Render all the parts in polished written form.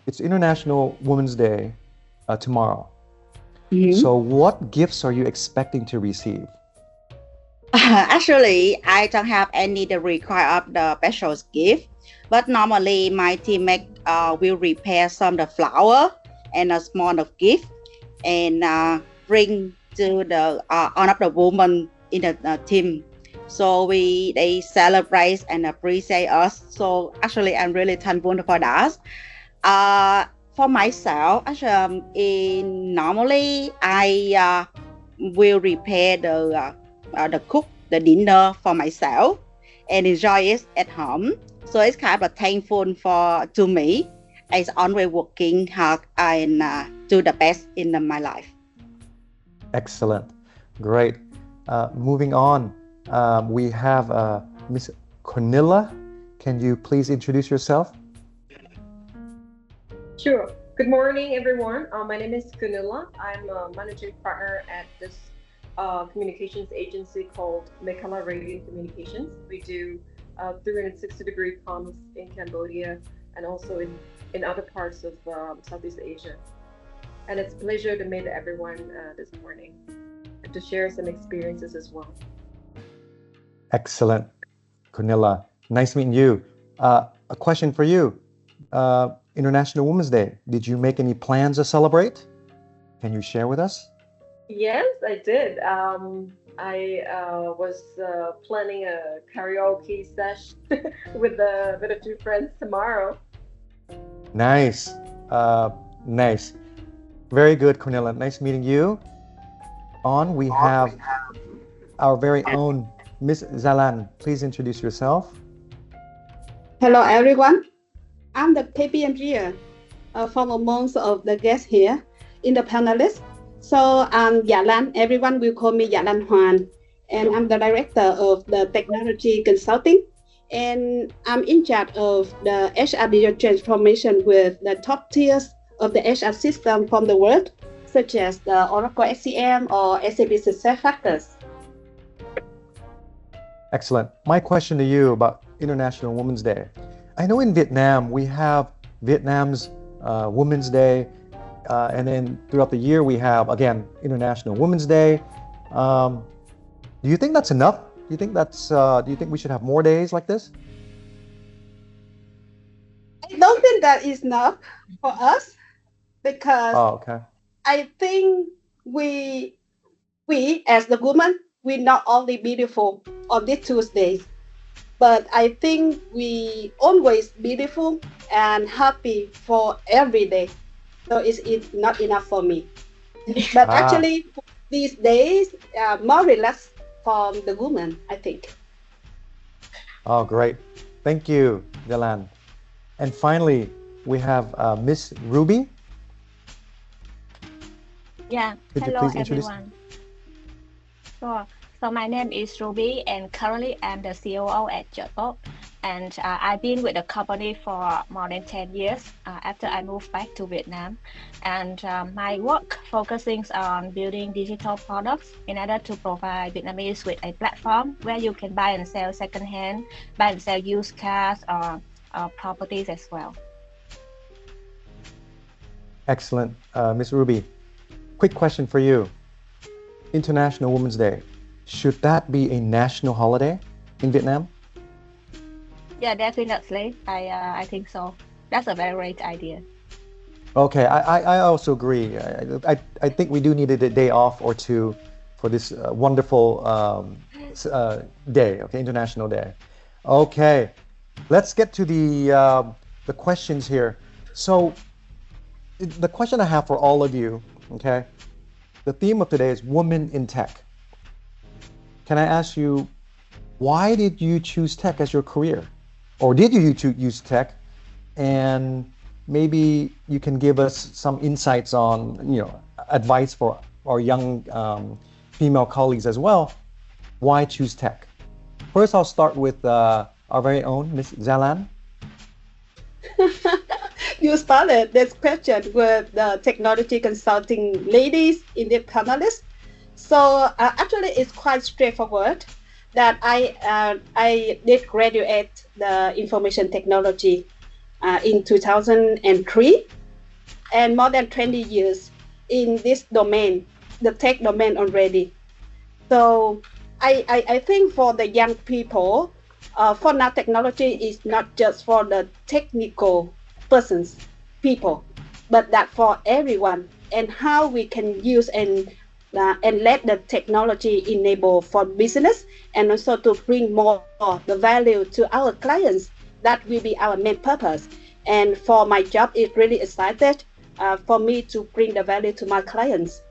it's International Women's Day tomorrow. Mhm. So what gifts are you expecting to receive? Actually, I don't have any the require of the special gift, but normally my teammate will prepare some the flower and a small of gift and bring to the one of the women in the team. So they celebrate and appreciate us. So actually, I'm really thankful for that. Uh, for myself, actually, in normally I will prepare the cook the dinner for myself and enjoy it at home. So it's kind of thankful for to me. It's always working hard and do the best in my life. Excellent. Great. Moving on, we have Miss Cornilla. Can you please introduce yourself? Sure. Good morning, everyone. My name is Gunilla. I'm a managing partner at this communications agency called Mekala Radio Communications. We do 360-degree comms in Cambodia and also in other parts of Southeast Asia. And it's a pleasure to meet everyone this morning and to share some experiences as well. Excellent, Cornilla. Nice meeting you. A question for you. International Women's Day. Did you make any plans to celebrate? Can you share with us? Yes, I did. I was planning a karaoke sesh with a few friends tomorrow. Nice. Nice. Very good, Cornilla. Nice meeting you. On, we have our very own Miss Zalan. Please introduce yourself. Hello, everyone. I'm the KPMG from amongst of the guests here in the panelists. So I'm Yalan. Everyone will call me Yalan Huan, and I'm the director of the technology consulting. And I'm in charge of the HR digital transformation with the top tiers of the HR system from the world, such as the Oracle SCM or SAP SuccessFactors. Excellent. My question to you about International Women's Day. I know in Vietnam we have Vietnam's Women's Day, and then throughout the year we have again International Women's Day. Do you think that's enough? Do you think that's? Do you think we should have more days like this? I don't think that is enough for us because Oh, okay. I think we we as the woman we not only beautiful on these Tuesdays, but I think we always beautiful and happy for every day. So it's not enough for me. But Ah, actually, these days more relaxed from the woman, I think. oh, great. Thank you, Jalan. And finally, we have Miss Ruby. Yeah, Could you hello please introduce? everyone. Sure. So my name is Ruby, and currently I'm the COO at Jotot. And I've been with the company for more than 10 years after I moved back to Vietnam. And my work focusing on building digital products in order to provide Vietnamese with a platform where you can buy and sell secondhand, buy and sell used cars or properties as well. Excellent, Miss Ruby. Quick question for you. International Women's Day. Should that be a national holiday in Vietnam? Yeah, definitely. I think so. That's a very great idea. Okay, I also agree. I think we do need a day off or two for this wonderful day, okay, International Day. Okay, let's get to the questions here. So the question I have for all of you, okay, the theme of today is women in tech. Can I ask you, why did you choose tech as your career? Or did you use tech? And maybe you can give us some insights on, advice for our young female colleagues as well. Why choose tech? First, I'll start with our very own Miss Zalan. You started this question with the technology consulting ladies in the panelists. So actually, it's quite straightforward that I did graduate the information technology in 2003, and more than 20 years in this domain, the tech domain already. So I think for the young people, for now technology is not just for the technical persons, people, but that for everyone, and how we can use and let the technology enable for business, and also to bring more the value to our clients. That will be our main purpose. And for my job, it's really excited for me to bring the value to my clients.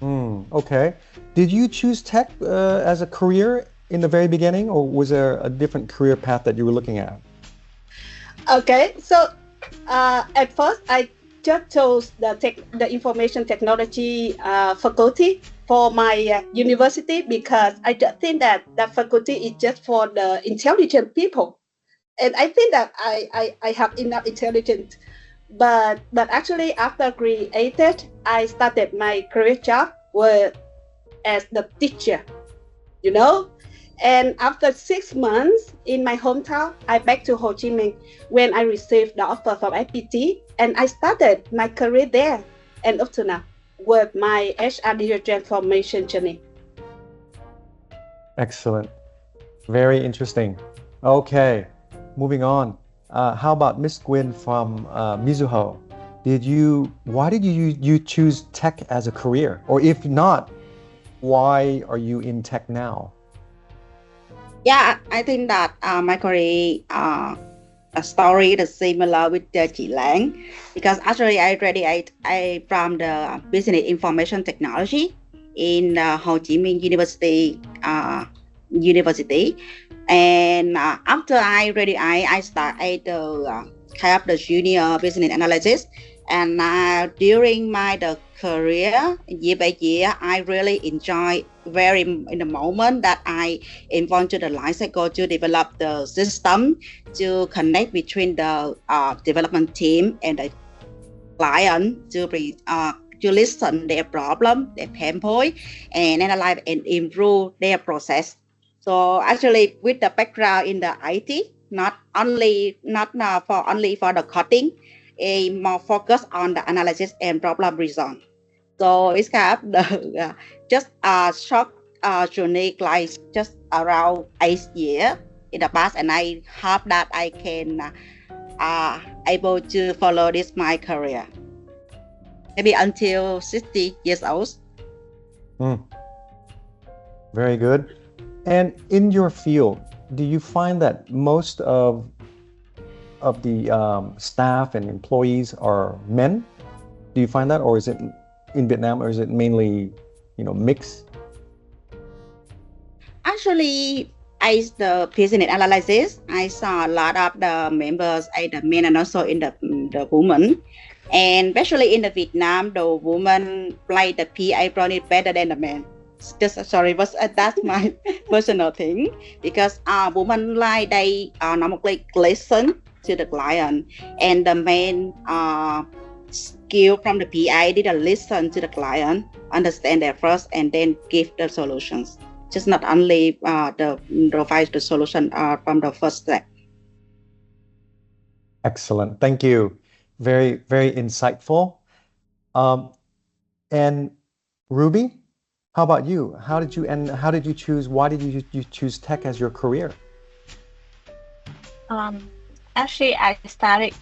Okay. Did you choose tech as a career in the very beginning, or was there a different career path that you were looking at? Okay, so at first I just chose the information technology faculty for my university, because I just think that that faculty is just for the intelligent people, and I think that I have enough intelligence. But actually, after graduated, I started my career job as the teacher, you know. And after 6 months in my hometown, I back to Ho Chi Minh when I received the offer from FPT, and I started my career there, and up to now with my HR digital transformation journey. Excellent. Very interesting. Okay, moving on. How about Miss Gwyn from Mizuho? Why did you choose tech as a career? Or if not, why are you in tech now? Yeah, I think that my career story is similar with Chi Lang, because actually I graduated from the Business Information Technology in Ho Chi Minh University. And after I graduated, I started kind of the junior business analyst. And during my career, year by year, I really enjoy very in the moment that I involved to the life cycle to develop the system to connect between the development team and the client to listen their problem, their pain point, and analyze and improve their process. So actually, with the background in the IT, not only for the coding, a more focus on the analysis and problem resolve. So it's kind of the just a short journey, like just around 8 years in the past, and I hope that I can able to follow this my career maybe until 60 years old. Very good. And in your field, do you find that most of the staff and employees are men? Do you find that, or is it in Vietnam, or is it mainly, mixed? Actually, as the business analysis, I saw a lot of the members, the men and also in the women. And especially in the Vietnam, the woman play the PA probably better than the men. Just sorry, but that's my personal thing, because women like they normally listen to the client, and the men skill from the PA didn't listen to the client, understand their first, and then give the solutions. Just not only provide the solution from the first step. Excellent. Thank you. Very, very insightful. And Ruby, how about you? How did you choose? Why did you choose tech as your career? Actually, I started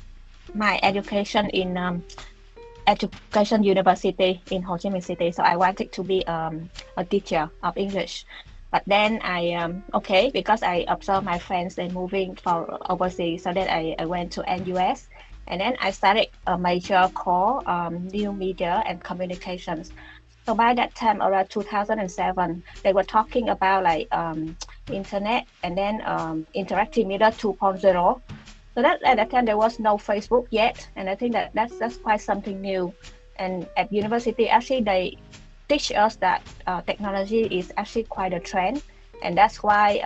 my education in Education University in Ho Chi Minh City. So I wanted to be a teacher of English. But then because I observed my friends they moving for overseas, so then I went to NUS, and then I started a major called New Media and Communications. So by that time, around 2007, they were talking about like internet and then interactive media 2.0. So that at that time there was no Facebook yet, and I think that's quite something new. And at university, actually they teach us that technology is actually quite a trend, and that's why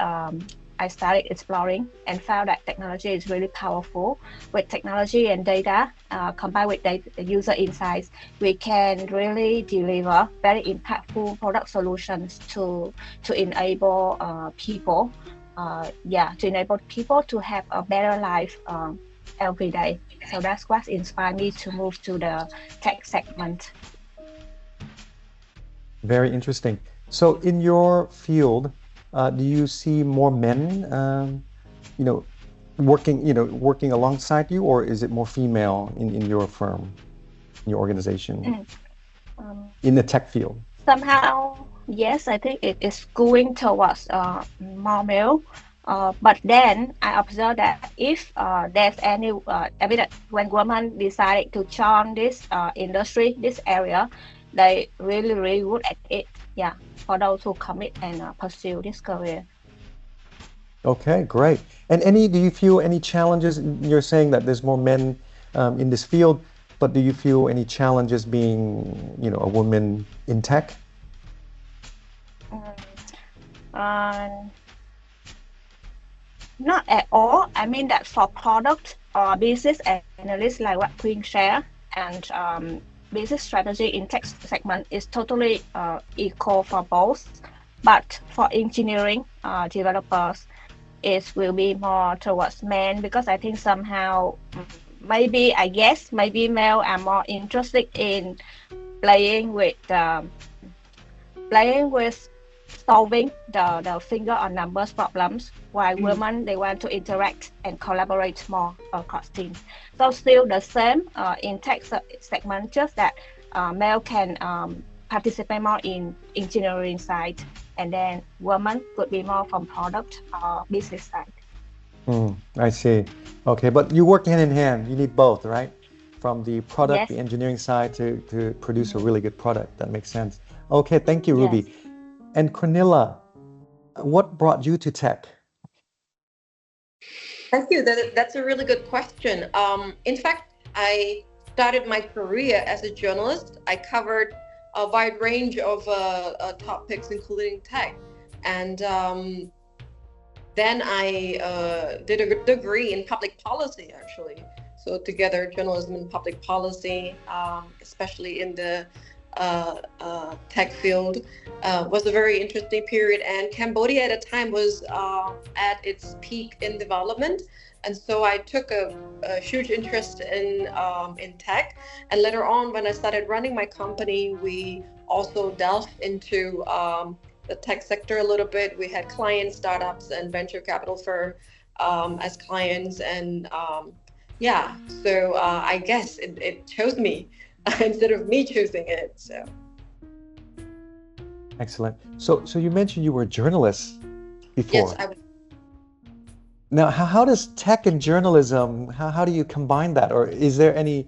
I started exploring and found that technology is really powerful. With technology and data combined with user insights, we can really deliver very impactful product solutions to enable people to enable people to have a better life every day. So that's what inspired me to move to the tech segment. Very interesting. So in your field, do you see more men, working alongside you, or is it more female in your firm, in your organization, in the tech field? Somehow, yes, I think it is going towards more male. But then I observed that if there's any evidence when women decided to join this industry, this area, they really, really good at it. Yeah, for those who commit and pursue this career. Okay, great. And do you feel any challenges? You're saying that there's more men in this field, but do you feel any challenges being, a woman in tech? Not at all. I mean that for product or business analysts like what Queen share and business strategy in tech segment is totally equal for both. But for engineering developers, it will be more towards men because I think somehow maybe male are more interested in playing with solving the finger or numbers problems, while women they want to interact and collaborate more across teams. So still the same in tech segment, just that male can participate more in engineering side, and then women could be more from product or business side. I see. Okay, but you work hand in hand. You need both, right? From the product, Yes. the engineering side to produce a really good product. That makes sense. Okay, thank you, Ruby. Yes. And Cornelia, what brought you to tech? Thank you. That's a really good question. In fact, I started my career as a journalist. I covered a wide range of topics, including tech. And then I did a degree in public policy, actually. So together, journalism and public policy, especially in the tech field, was a very interesting period. And Cambodia at the time was at its peak in development. And so I took a huge interest in tech. And later on, when I started running my company, we also delved into the tech sector a little bit. We had clients, startups, and venture capital firm as clients. And so I guess it chose me instead of me choosing it. So Excellent. So you mentioned you were a journalist before. yes, I was. Now, how does tech and journalism, how do you combine that? Or is there any,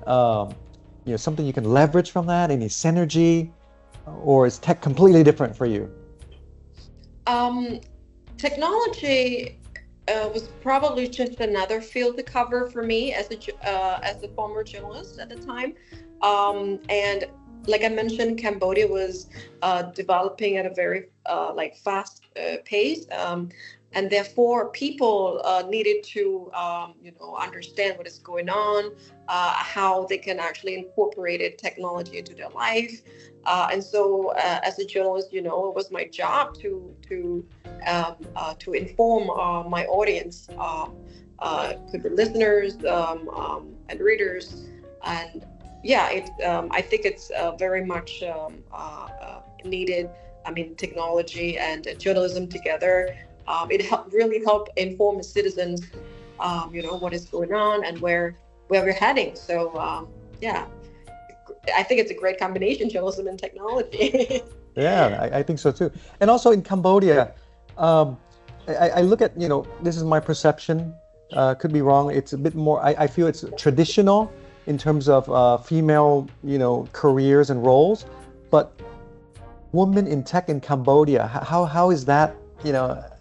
something you can leverage from that, any synergy? Or is tech completely different for you? Technology was probably just another field to cover for me as a former journalist at the time. And like I mentioned, Cambodia was developing at a very fast pace. And therefore, people needed to, understand what is going on, how they can actually incorporate technology into their life. And so, as a journalist, it was my job to inform my audience, could be listeners and readers. And I think it's very much needed. I mean, technology and journalism together. It really helped inform the citizens, what is going on and where we're heading. So, I think it's a great combination, journalism and technology. Yeah, I think so too. And also in Cambodia, I look at, this is my perception, could be wrong. It's a bit more, I feel it's traditional in terms of female, careers and roles. But women in tech in Cambodia, how is that?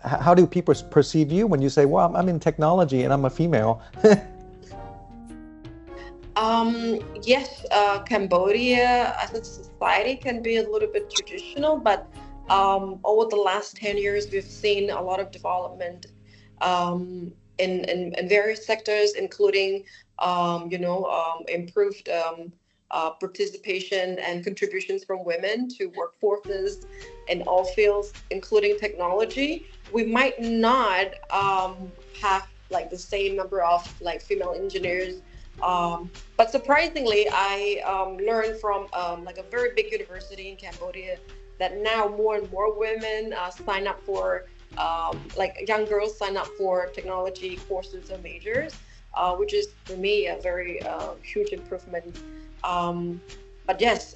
How do people perceive you when you say, well, I'm in technology and I'm a female? Yes, Cambodia as a society can be a little bit traditional, but over the last 10 years, we've seen a lot of development in various sectors, including, improved participation and contributions from women to workforces in all fields, including technology, we might not have like the same number of like female engineers. But surprisingly, I learned from like a very big university in Cambodia that now more and more women sign up for like young girls sign up for technology courses or majors, which is for me a very huge improvement. But yes,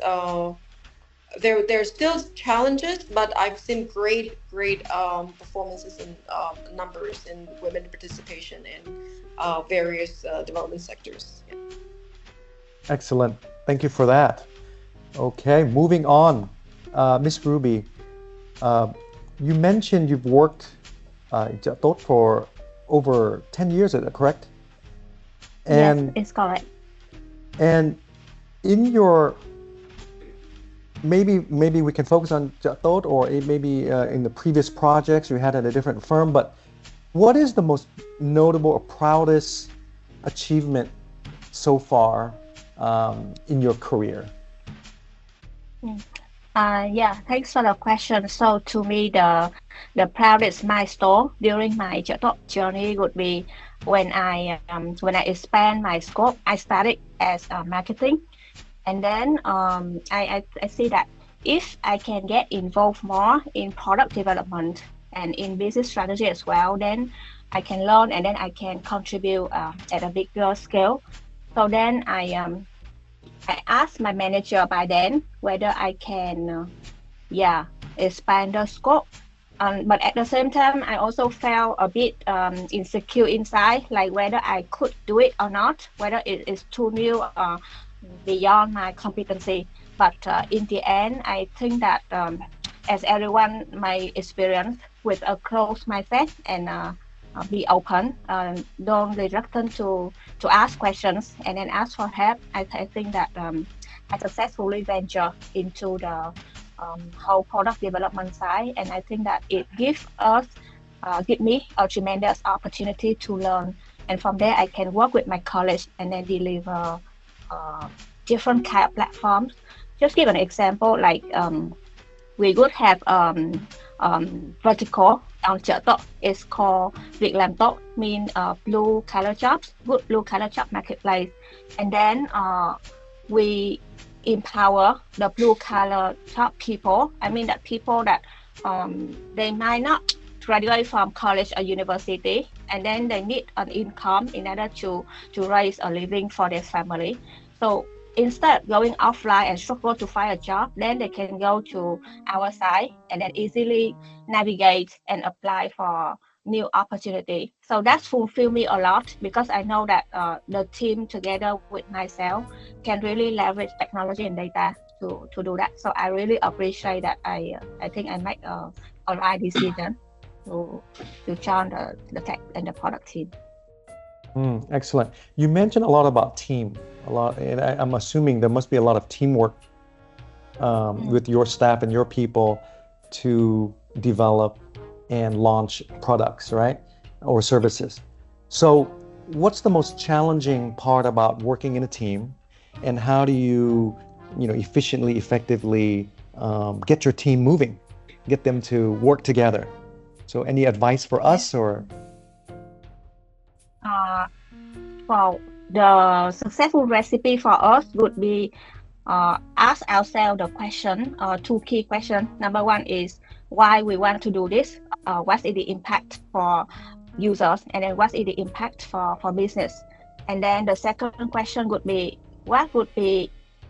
there's still challenges, but I've seen great performances and numbers in women participation in various development sectors. Yeah. Excellent. Thank you for that. Okay, moving on. Miss Ruby, you mentioned you've worked in Jatot for over 10 years, is that correct? And, yes, it's correct. And in your, maybe we can focus on Jatot, or maybe in the previous projects you had at a different firm, but what is the most notable or proudest achievement so far in your career? Yeah, thanks for the question. So to me, the proudest milestone during my journey would be when I expand my scope. I started as marketing, and then I see that if I can get involved more in product development and in business strategy as well, then I can learn and then I can contribute at a bigger scale. So then I asked my manager by then whether I can expand the scope. But at the same time, I also felt a bit insecure inside, like whether I could do it or not, whether it is too new or beyond my competency. But in the end, I think that as everyone, my experience with a closed mindset and be open, don't be reluctant to ask questions and then ask for help. I think that I successfully venture into the whole product development side, and I think that it give me a tremendous opportunity to learn, and from there I can work with my colleagues and then deliver different kind of platforms. Just give an example, like we would have vertical on Jatot. It's called Việc làm tốt, mean blue collar jobs, good blue collar job marketplace, and then we empower the blue collar job people. I mean that people that they might not graduate from college or university, and then they need an income in order to raise a living for their family. So instead of going offline and struggle to find a job, then they can go to our site and then easily navigate and apply for new opportunity. So that's fulfilled me a lot, because I know that the team together with myself can really leverage technology and data to do that. So I really appreciate that. I think I make a right decision to join the tech and the product team. Excellent. You mentioned a lot about team, and I'm assuming there must be a lot of teamwork with your staff and your people to develop and launch products, right? Or services. So what's the most challenging part about working in a team, and how do you efficiently, effectively get your team moving, get them to work together? So any advice for us, or? Well, the successful recipe for us would be ask ourselves the question, two key questions. Number one is why we want to do this, what is the impact for users, and then what is the impact for business. And then the second question would be what would be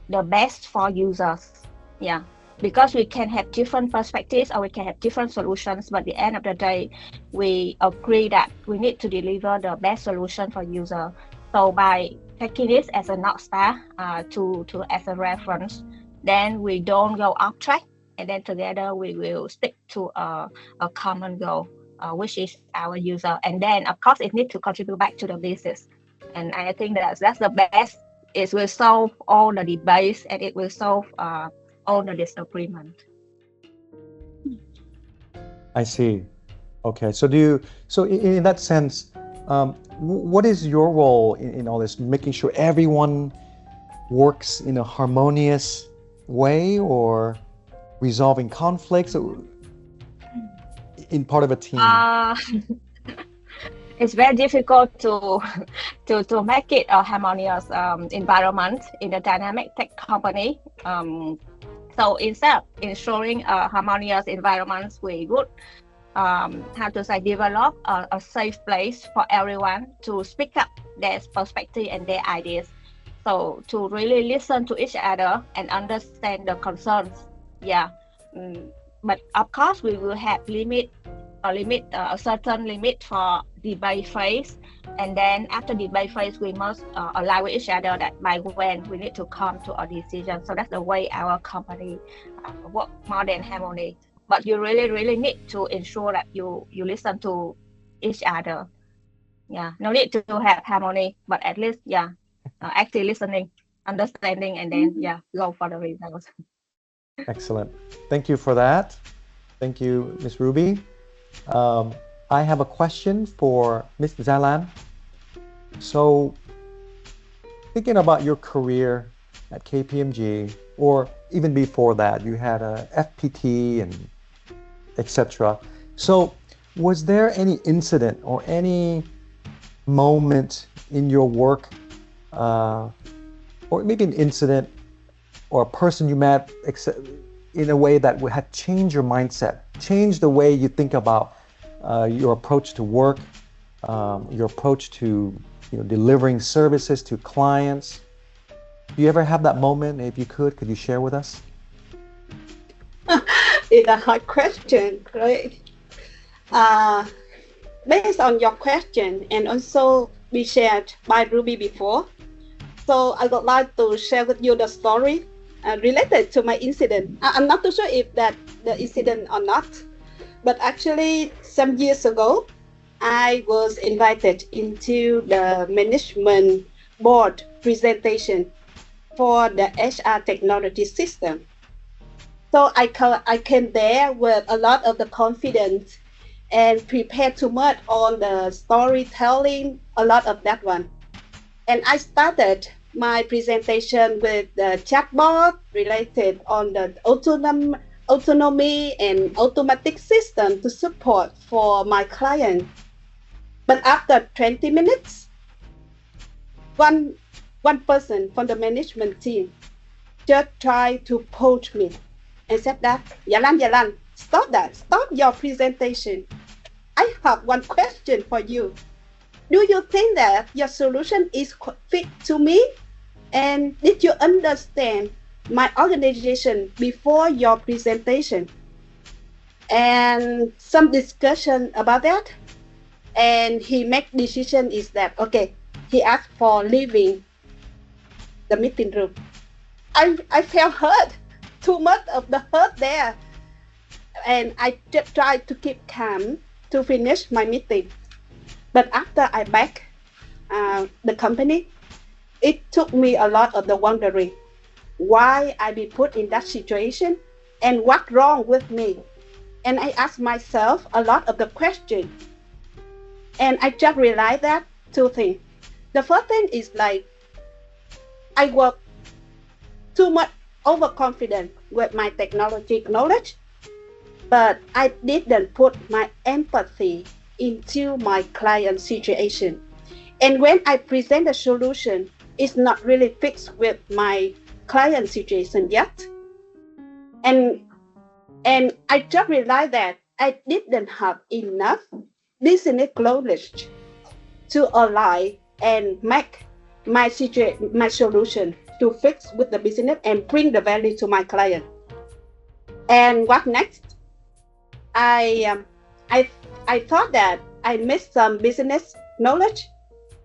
the best for users. Yeah, because we can have different perspectives or we can have different solutions, but at the end of the day, we agree that we need to deliver the best solution for user. So by taking this as a North Star as a reference, then we don't go off track, and then together we will stick to a common goal, which is our user. And then of course it needs to contribute back to the business. And I think that's the best. It will solve all the debates and it will solve all the disagreement. I see. Okay, so in that sense, what is your role in all this, making sure everyone works in a harmonious way or resolving conflicts in part of a team? It's very difficult to make it a harmonious environment in a dynamic tech company. So instead of ensuring a harmonious environment, we would develop a safe place for everyone to speak up their perspective and their ideas. So to really listen to each other and understand the concerns. Yeah. But of course, we will have a certain limit for debate phase, and then after debate phase, we must align with each other that by when we need to come to a decision. So that's the way our company work more than harmony. But you really need to ensure that you listen to each other. Yeah, no need to have harmony, but at least active listening, understanding, and then go for the results. Excellent. Thank you for that. Thank you, Ms. Ruby. I have a question for Ms. Zalan. So, thinking about your career at KPMG, or even before that, you had a FPT and etc. So, was there any incident or any moment in your work, or maybe an incident or a person you met in a way that had changed your mindset, changed the way you think about your approach to work, your approach to delivering services to clients? Do you ever have that moment? If you could you share with us? It's a hard question, right? Based on your question, and also we shared by Ruby before, so I would like to share with you the story related to my incident. I'm not too sure if that the incident or not, but actually some years ago, I was invited into the management board presentation for the HR technology system. So I came there with a lot of the confidence and prepared too much on the storytelling, a lot of that one. And I started my presentation with the chatbot related on the autonomy and automatic system to support for my client. But after 20 minutes, one person from the management team just tried to poach me and said that, Yalan, stop your presentation. I have one question for you. Do you think that your solution is fit to me? And did you understand my organization before your presentation? And some discussion about that. And he make decision is that, okay, he asked for leaving the meeting room. I felt hurt, too much of the hurt there. And I just tried to keep calm to finish my meeting. But after I back the company, it took me a lot of the wondering why I be put in that situation and what's wrong with me. And I asked myself a lot of the questions. And I just realized that two things. The first thing is like I was too much overconfident with my technology knowledge, but I didn't put my empathy into my client situation. And when I present a solution, it's not really fixed with my client situation yet. And I just realized that I didn't have enough business knowledge to align and make my solution to fix with the business and bring the value to my client. And what next? I thought that I missed some business knowledge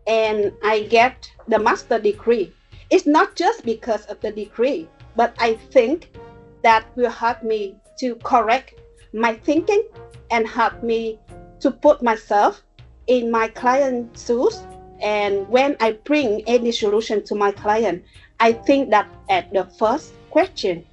and I get the master degree. It's not just because of the degree, but I think that will help me to correct my thinking and help me to put myself in my client's shoes. And when I bring any solution to my client, I think that at the first question.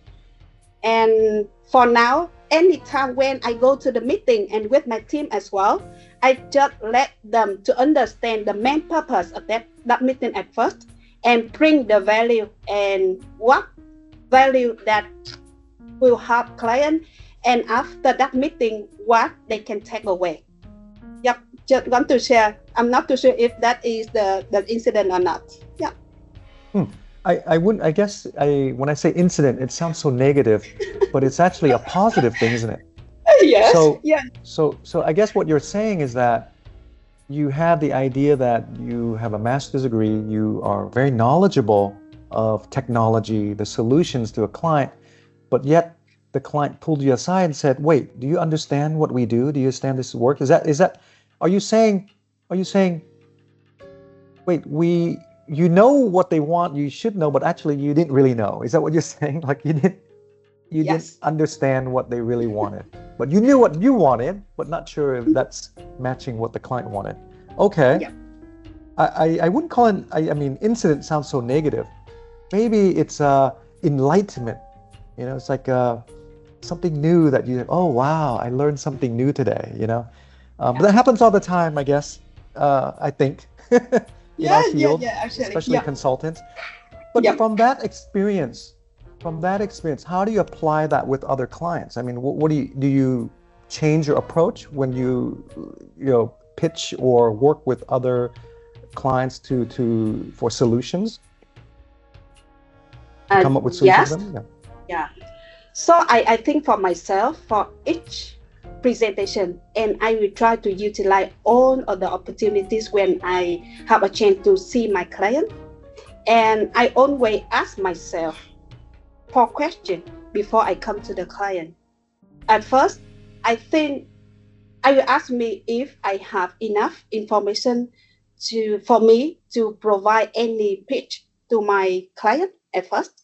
And for now, anytime when I go to the meeting and with my team as well, I just let them to understand the main purpose of that meeting at first. and bring the value and what value that will help client, and after that meeting what they can take away. Yep, just want to share. I'm not too sure if that is the incident or not. Yeah. I wouldn't, I guess when I say incident, it sounds so negative, but it's actually a positive thing, isn't it? Yes. So, yeah. So I guess what you're saying is that you have the idea that you have a master's degree, you are very knowledgeable of technology, the solutions to a client, but yet the client pulled you aside and said, "Wait, do you understand what we do? Do you understand this work?" Are you saying, wait, you know what they want, you should know, but actually you didn't really know. Is that what you're saying? Like you didn't Yes. understand what they really wanted, but you knew what you wanted, but not sure if that's matching what the client wanted. Okay. Yeah. I wouldn't call it, I mean, incident sounds so negative. Maybe it's enlightenment. You know, it's like something new that oh wow, I learned something new today, you know. But that happens all the time, I guess, I think, in our field, actually, especially consultants. But from that experience, how do you apply that with other clients? I mean, what do you change your approach when you pitch or work with other clients for solutions? Come up with solutions for them? Yeah. So I think for myself, for each presentation, and I will try to utilize all of the opportunities when I have a chance to see my client. And I always ask myself for questions before I come to the client. At first, I think I will ask me if I have enough information for me to provide any pitch to my client at first.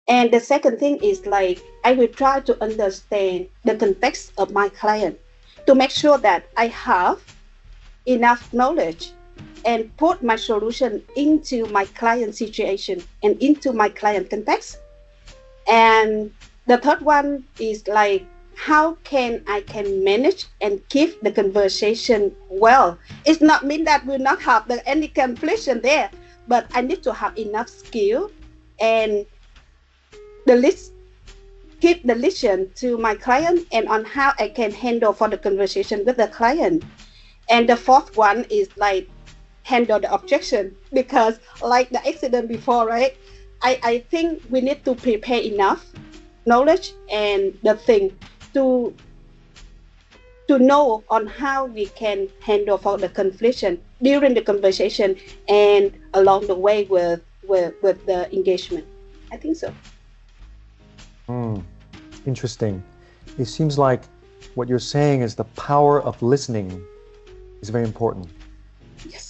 And the second thing is like I will try to understand the context of my client to make sure that I have enough knowledge and put my solution into my client situation and into my client context. And the third one is like how I can manage and keep the conversation well. It's not mean that we'll not have any completion there, but I need to have enough skill and keep the listen to my client and on how I can handle for the conversation with the client. And the fourth one is like handle the objection, because like the accident before, right? I think we need to prepare enough knowledge and the thing to know on how we can handle for the confliction during the conversation and along the way with the engagement. I think so. Interesting. It seems like what you're saying is the power of listening is very important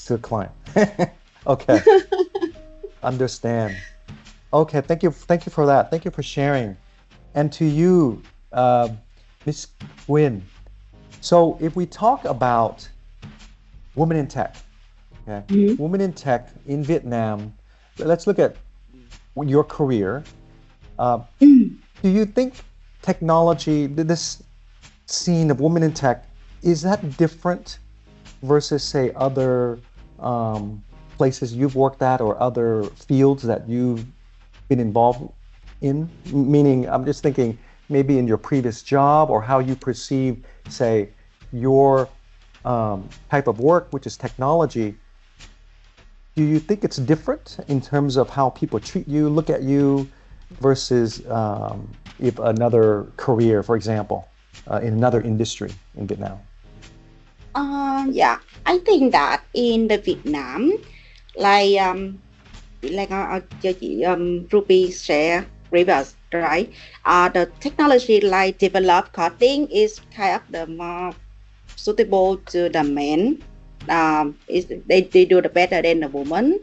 to the client. Okay. Understand. Okay, thank you for that. Thank you for sharing. And to you, Ms. Nguyen. So if we talk about women in tech, okay, women in tech in Vietnam, let's look at your career. Do you think technology, this scene of women in tech, is that different versus, say, other places you've worked at or other fields that you've been involved in? Meaning, I'm just thinking maybe in your previous job or how you perceive, say, your type of work, which is technology. Do you think it's different in terms of how people treat you, look at you, versus if another career, for example, in another industry in Vietnam? I think that in the Vietnam, like Ruby share previous, right? The technology like develop coding is kind of the more suitable to the men. They do the better than the woman,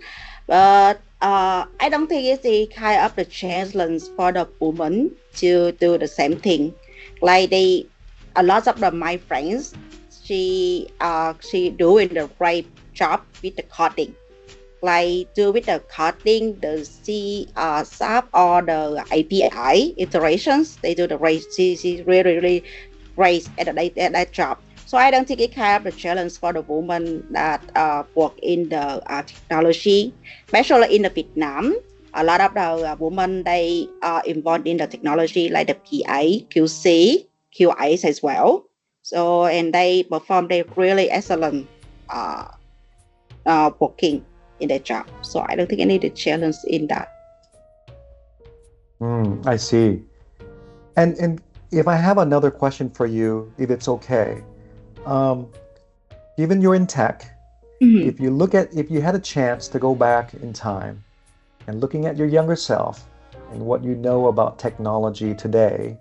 but I don't think it's the kind of the challenge for the woman to do the same thing. Like a lot of my friends, she doing the right job with the coding. Like do with the coding, the C sharp or the API iterations, they do the right. She really great at that job. So I don't think it kind of a challenge for the women that work in the technology, especially in the Vietnam. A lot of the women, they are involved in the technology like the PA, QC, QAs as well. So, and they perform they really excellent working in their job. So I don't think I need a challenge in that. I see. And if I have another question for you, if it's okay, given you're in tech, if you had a chance to go back in time and looking at your younger self and what you know about technology today,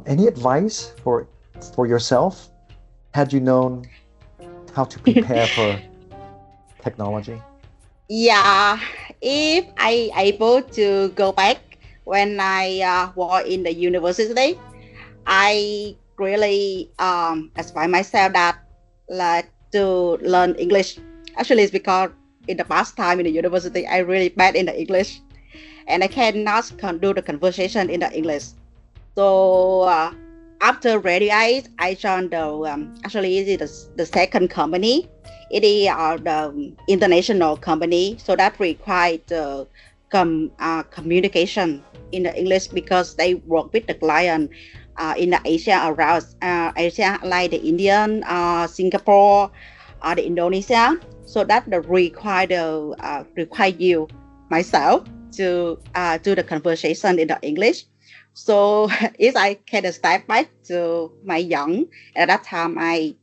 any advice for yourself had you known how to prepare for technology? Yeah, if I able to go back when I was in the university, I really aspire myself that like to learn English. Actually, it's because in the past time in the university, I really bad in the English, and I cannot do the conversation in the English. So after graduate, I joined the actually it is the second company. It is the international company, so that required the communication in the English because they work with the client in the Asia around Asia like the Indian, Singapore, the Indonesia. So that the require you myself to do the conversation in the English. So if I can step back to my young at that time, I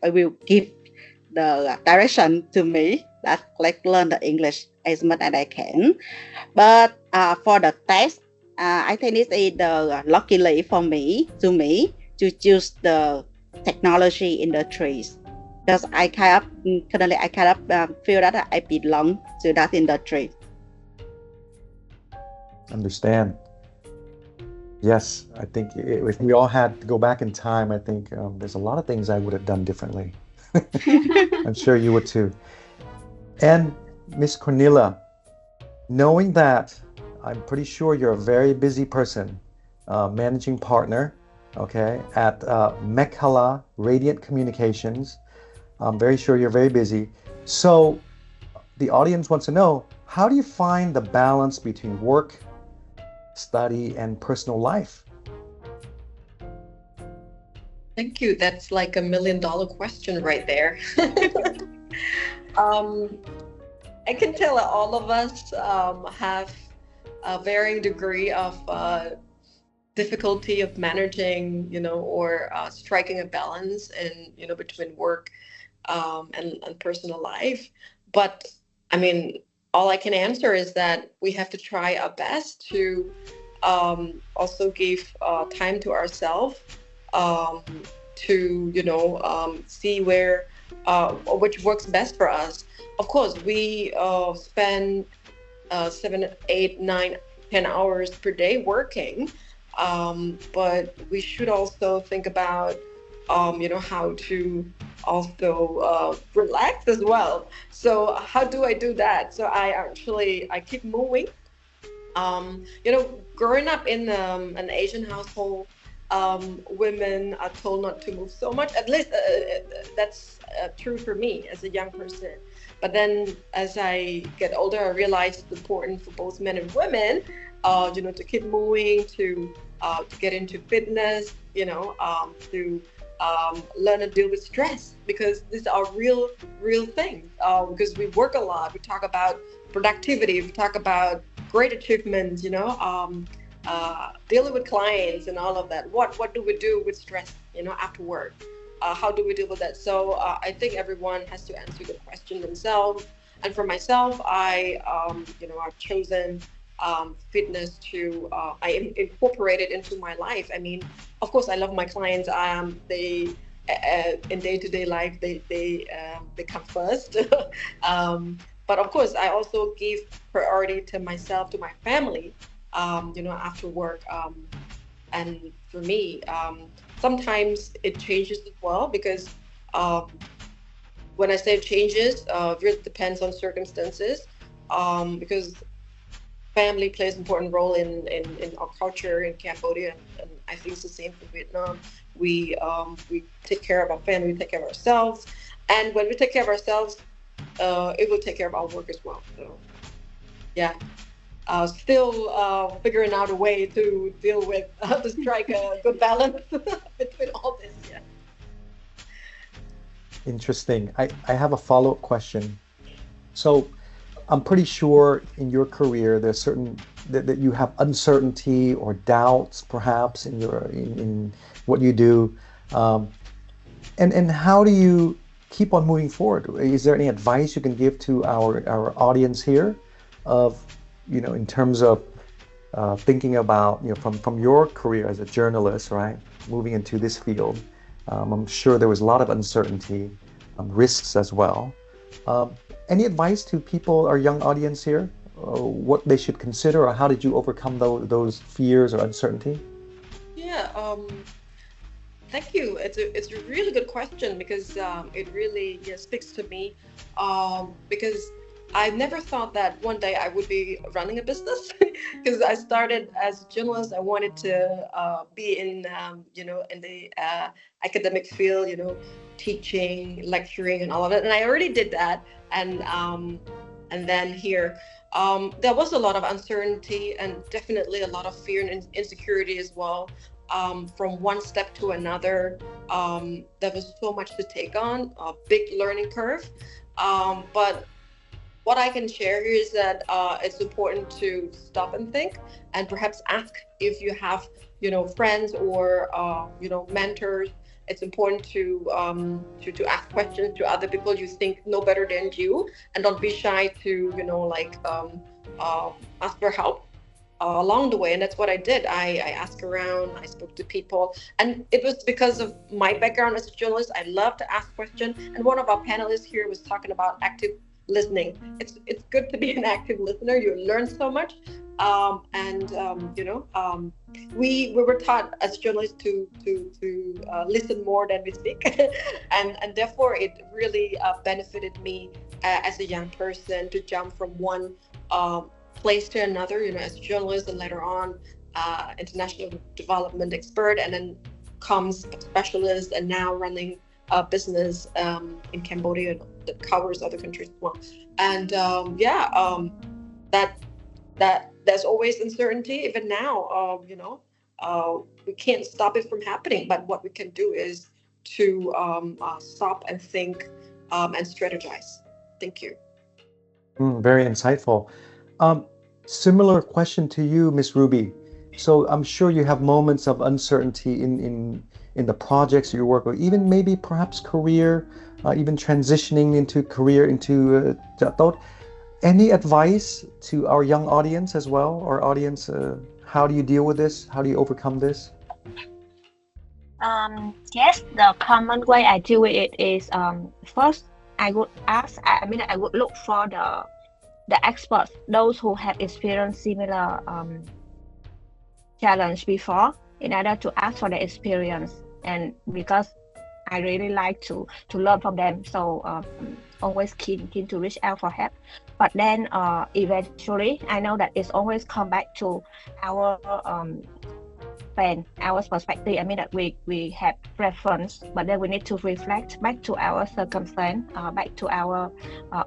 will give the direction to me that like learn the English as much as I can. But for the test, I think it's the luckily for me to choose the technology industries because I kind of currently I kind of feel that I belong to that industry. Understand. Yes, I think if we all had to go back in time, I think there's a lot of things I would have done differently. I'm sure you would too. And Miss Cornelia, knowing that, I'm pretty sure you're a very busy person, managing partner, okay, at Mekhala Radiant Communications. I'm very sure you're very busy. So the audience wants to know, how do you find the balance between work, study, and personal life? Thank you. That's like $1 million question right there. I can tell that all of us have a varying degree of difficulty of managing, or striking a balance in, between work and personal life. But I mean, all I can answer is that we have to try our best to also give time to ourselves to see where which works best for us. Of course, we spend 7, 8, 9, 10 hours per day working, but we should also think about how to also relax as well. So how do I do that? So I keep moving. Growing up in an Asian household, women are told not to move so much. At least that's true for me as a young person. But then as I get older, I realize it's important for both men and women, to keep moving, to get into fitness, to learn to deal with stress, because these are real things. Because we work a lot, we talk about productivity, we talk about great achievements, dealing with clients and all of that. What do we do with stress, after work? How do we deal with that? So I think everyone has to answer the question themselves. And for myself, I've chosen fitness to I incorporate it into my life. I mean, of course, I love my clients. They in day-to-day life, they come first. But of course, I also give priority to myself, to my family, after work. And for me, sometimes it changes as well, because when I say changes, it really depends on circumstances, because family plays an important role in our culture in Cambodia and I think it's the same for Vietnam. We take care of our family, we take care of ourselves, and when we take care of ourselves, it will take care of our work as well. So, yeah. Still figuring out a way to deal with to strike a good balance between all this. Yeah. Interesting. I have a follow-up question. So I'm pretty sure in your career there's certain that you have uncertainty or doubts perhaps in your in what you do. And how do you keep on moving forward? Is there any advice you can give to our audience here of, in terms of thinking about, from your career as a journalist, right, moving into this field? I'm sure there was a lot of uncertainty, risks as well. Any advice to people, our young audience here, what they should consider, or how did you overcome those fears or uncertainty? Yeah. Thank you. It's a really good question because it really speaks to me because I never thought that one day I would be running a business because I started as a journalist. I wanted to be in in the academic field, teaching, lecturing, and all of it. And I already did that. And then here, there was a lot of uncertainty and definitely a lot of fear and insecurity as well. From one step to another, there was so much to take on, a big learning curve. But what I can share here is that it's important to stop and think, and perhaps ask if you have, friends or mentors. It's important to ask questions to other people you think know better than you, and don't be shy to ask for help along the way. And that's what I did. I asked around, I spoke to people, and it was because of my background as a journalist. I love to ask questions, and one of our panelists here was talking about active listening. It's good to be an active listener. You learn so much, we were taught as journalists to listen more than we speak, and therefore it really benefited me as a young person to jump from one place to another, as a journalist, and later on international development expert, and then comms specialist, and now running a business in Cambodia that covers other countries as well. And that there's always uncertainty even now. We can't stop it from happening, but what we can do is to stop and think and strategize. Thank you. Very insightful. Similar question to you, Miss Ruby. So I'm sure you have moments of uncertainty in the projects you work with, even maybe perhaps career, even transitioning into career into thought. Any advice to our young audience as well, our audience? How do you deal with this? How do you overcome this? Yes, the common way I deal with it is first I would look for the experts, those who have experienced similar challenge before, in order to ask for their experience. And because I really like to learn from them, so always keen to reach out for help. But then eventually I know that it's always come back to our our perspective. That we have preference, but then we need to reflect back to our circumstance, back to our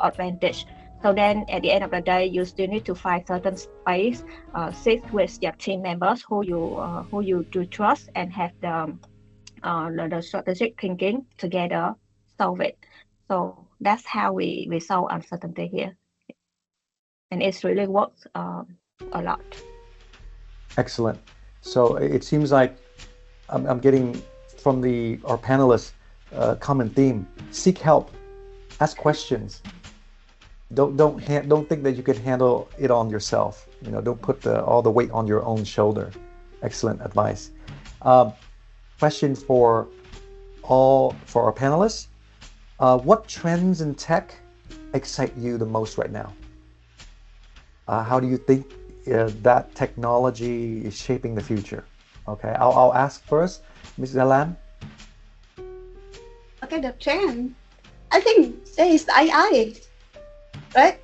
advantage. So then at the end of the day, you still need to find certain space, sit with your team members who you do trust, and have the strategic thinking together, solve it. So that's how we solve uncertainty here, and it's really works a lot. Excellent. So it seems like I'm getting from our panelists common theme: seek help, ask questions. Don't think that you can handle it on yourself. Don't put all the weight on your own shoulder. Excellent advice. Question for our panelists: what trends in tech excite you the most right now? How do you think that technology is shaping the future? Okay, I'll ask first, Ms. Alan. Okay, the trend, I think there is AI, right?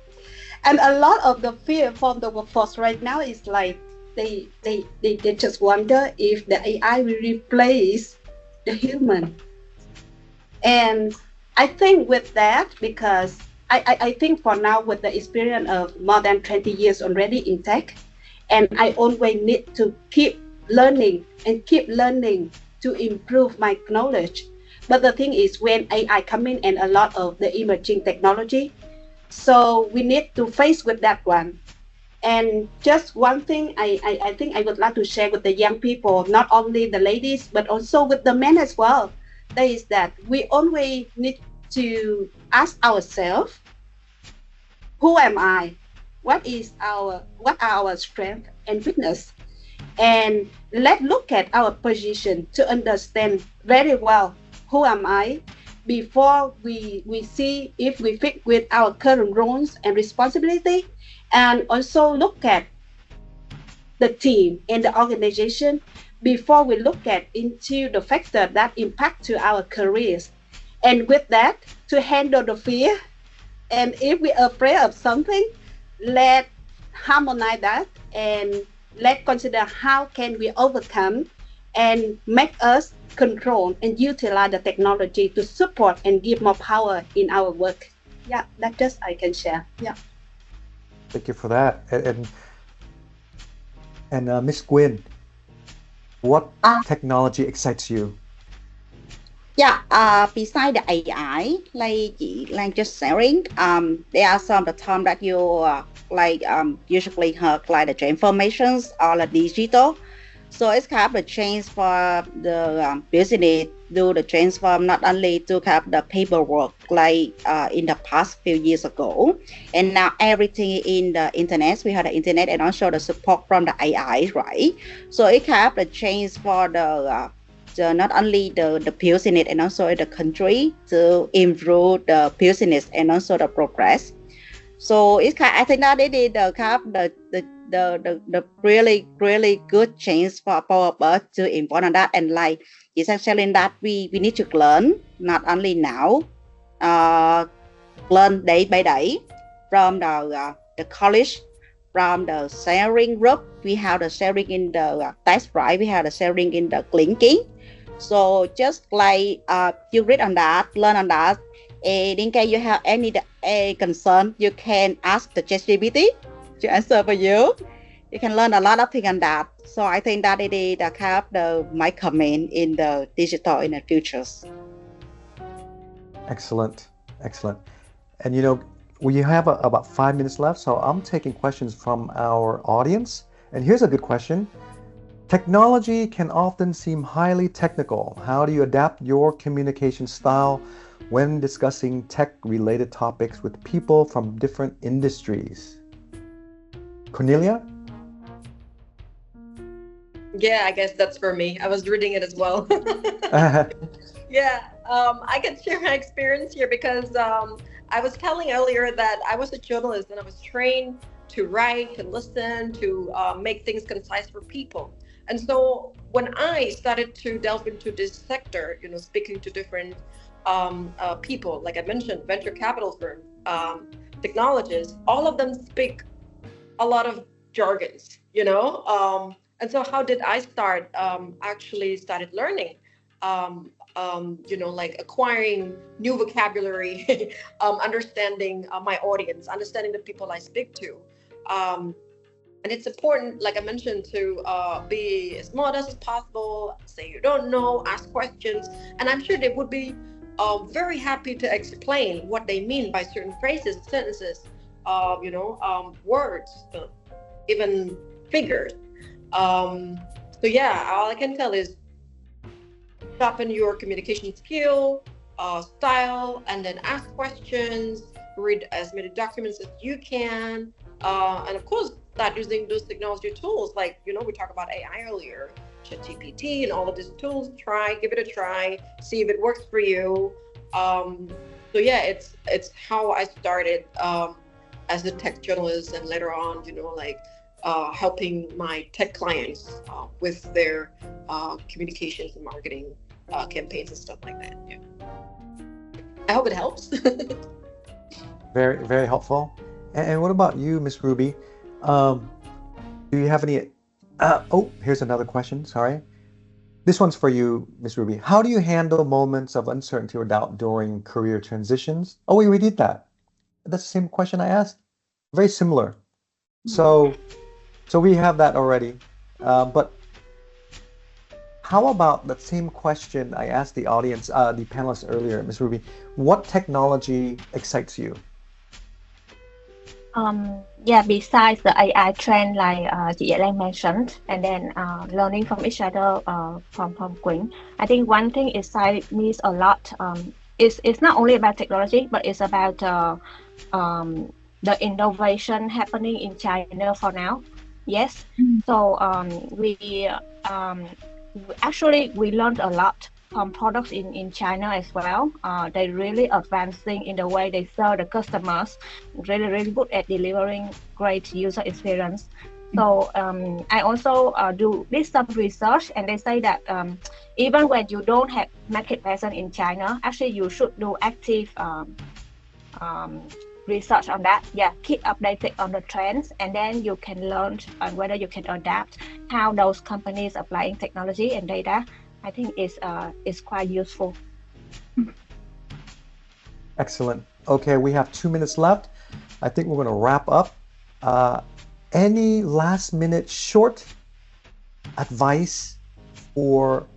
And a lot of the fear from the workforce right now is like they just wonder if the AI will replace the human. And I think with that, because I think for now, with the experience of more than 20 years already in tech, and I always need to keep learning and keep learning to improve my knowledge. But the thing is, when AI come in and a lot of the emerging technology, so we need to face with that one. And just one thing I think I would like to share with the young people, not only the ladies, but also with the men as well, that is that we always need to ask ourselves, who am I? What are our strengths and weakness? And let's look at our position to understand very well who am I before we see if we fit with our current roles and responsibility, and also look at the team and the organization before we look at into the factor that impact to our careers. And with that, to handle the fear, and if we're afraid of something, let harmonize that and let's consider how can we overcome and make us control and utilize the technology to support and give more power in our work. Yeah, that just I can share. Yeah. Thank you for that. And Miss Gwyn, what technology excites you? Yeah, beside the AI, like like just sharing, there are some the term that you usually heard like the informations or the digital. So it's kind of a change for the business do the transform not only to have the paperwork like in the past few years ago, and now everything in the internet. We have the internet and also the support from the AI, right? So it kind of a change for the not only the business and also the country to improve the business and also the progress. So it's kind. I think that it is the kind of the really good chance for us to involve on that, and like essentially that we need to learn not only now, learn day by day from the college, from the sharing group. We have the sharing in the test, right? We have the sharing in the linking. So just like you read on that, learn on that. And in case you have any concern, you can ask the ChatGPT to answer for you. You can learn a lot of things on that. So I think that it is the kind of my comment in the digital in the futures. Excellent, excellent. And we have about 5 minutes left, so I'm taking questions from our audience. And here's a good question. Technology can often seem highly technical. How do you adapt your communication style when discussing tech-related topics with people from different industries? Cornelia? Yeah, I guess that's for me. I was reading it as well. Yeah, I can share my experience here because I was telling earlier that I was a journalist and I was trained to write, to listen, to make things concise for people. And so when I started to delve into this sector, speaking to different people, like I mentioned, venture capital firms, technologists, all of them speak a lot of jargons, and so how did I start? Actually started learning, like acquiring new vocabulary, understanding my audience, understanding the people I speak to. And it's important, like I mentioned, to be as modest as possible, say you don't know, ask questions. And I'm sure they would be very happy to explain what they mean by certain phrases, sentences, words, even figures. So yeah, all I can tell is sharpen your communication skill, style, and then ask questions, read as many documents as you can, and of course, start using those technology tools. Like, we talked about AI earlier, ChatGPT and all of these tools. Give it a try, see if it works for you. So yeah, it's how I started as a tech journalist, and later on, helping my tech clients with their communications and marketing campaigns and stuff like that. Yeah. I hope it helps. Very, very helpful. And what about you, Miss Ruby? Do you have any Here's another question. Sorry. This one's for you, Miss Ruby. How do you handle moments of uncertainty or doubt during career transitions? Oh, we did that. That's the same question I asked. Very similar. So we have that already. But how about that same question I asked the audience, the panelists earlier, Miss Ruby? What technology excites you? Besides the AI trend like chị Dạ Lan mentioned, and then learning from each other from Quỳnh, I think one thing excites me a lot. It's not only about technology, but it's about the innovation happening in China for now. Yes. So we learned a lot from products in China as well. They really advancing in the way they serve the customers, really good at delivering great user experience. So I also did some research, and they say that even when you don't have market presence in China, actually you should do active research on that. Keep updated on the trends, and then you can learn whether you can adapt how those companies applying technology and data. I think it's quite useful. Excellent. Okay, we have 2 minutes left. I think we're going to wrap up. Any last minute short advice for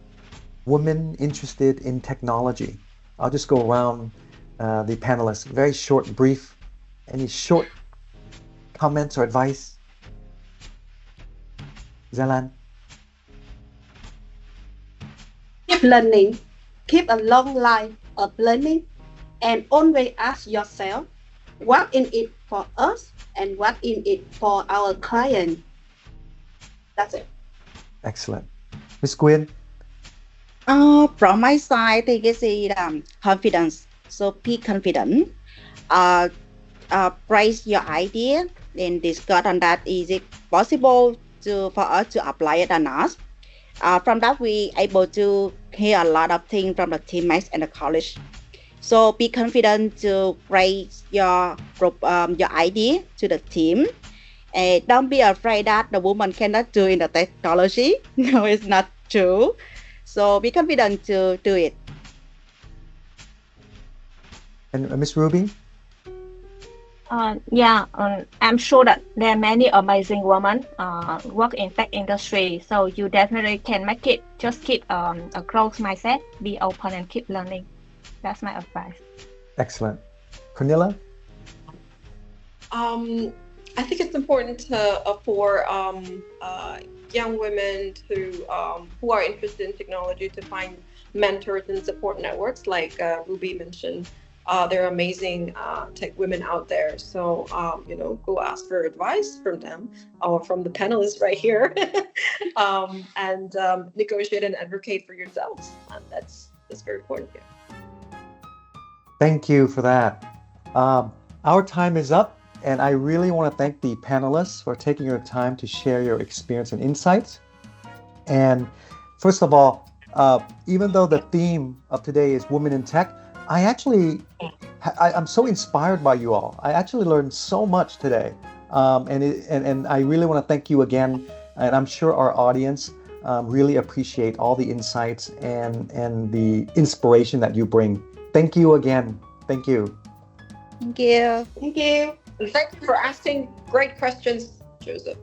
women interested in technology? I'll just go around the panelists. Very short, brief. Any short comments or advice? Zalan? Keep learning, keep a long life of learning, and always ask yourself, what in it for us and what in it for our client. That's it. Excellent. Miss Quyên? From my side, I think it's confidence. So be confident. Praise your idea and discuss on that. Is it possible for us to apply it or not? From that, we able to hear a lot of things from the teammates and the college. So be confident to raise your idea to the team. And don't be afraid that the woman cannot do in the technology. No, it's not true. So be confident to do it. And Miss Ruby? I'm sure that there are many amazing women work in tech industry, so you definitely can make it. Just keep a closed mindset, be open, and keep learning. That's my advice. Excellent. Cornelia? I think it's important for young women who are interested in technology to find mentors and support networks like Ruby mentioned. There are amazing tech women out there. So, go ask for advice from them or from the panelists right here and negotiate and advocate for yourselves. That's very important here. Thank you for that. Our time is up, and I really want to thank the panelists for taking your time to share your experience and insights. And first of all, even though the theme of today is Women in Tech, I'm so inspired by you all. I actually learned so much today, and I really want to thank you again. And I'm sure our audience really appreciate all the insights and the inspiration that you bring. Thank you again. Thank you. Thank you. Thank you. And thank you for asking great questions, Joseph.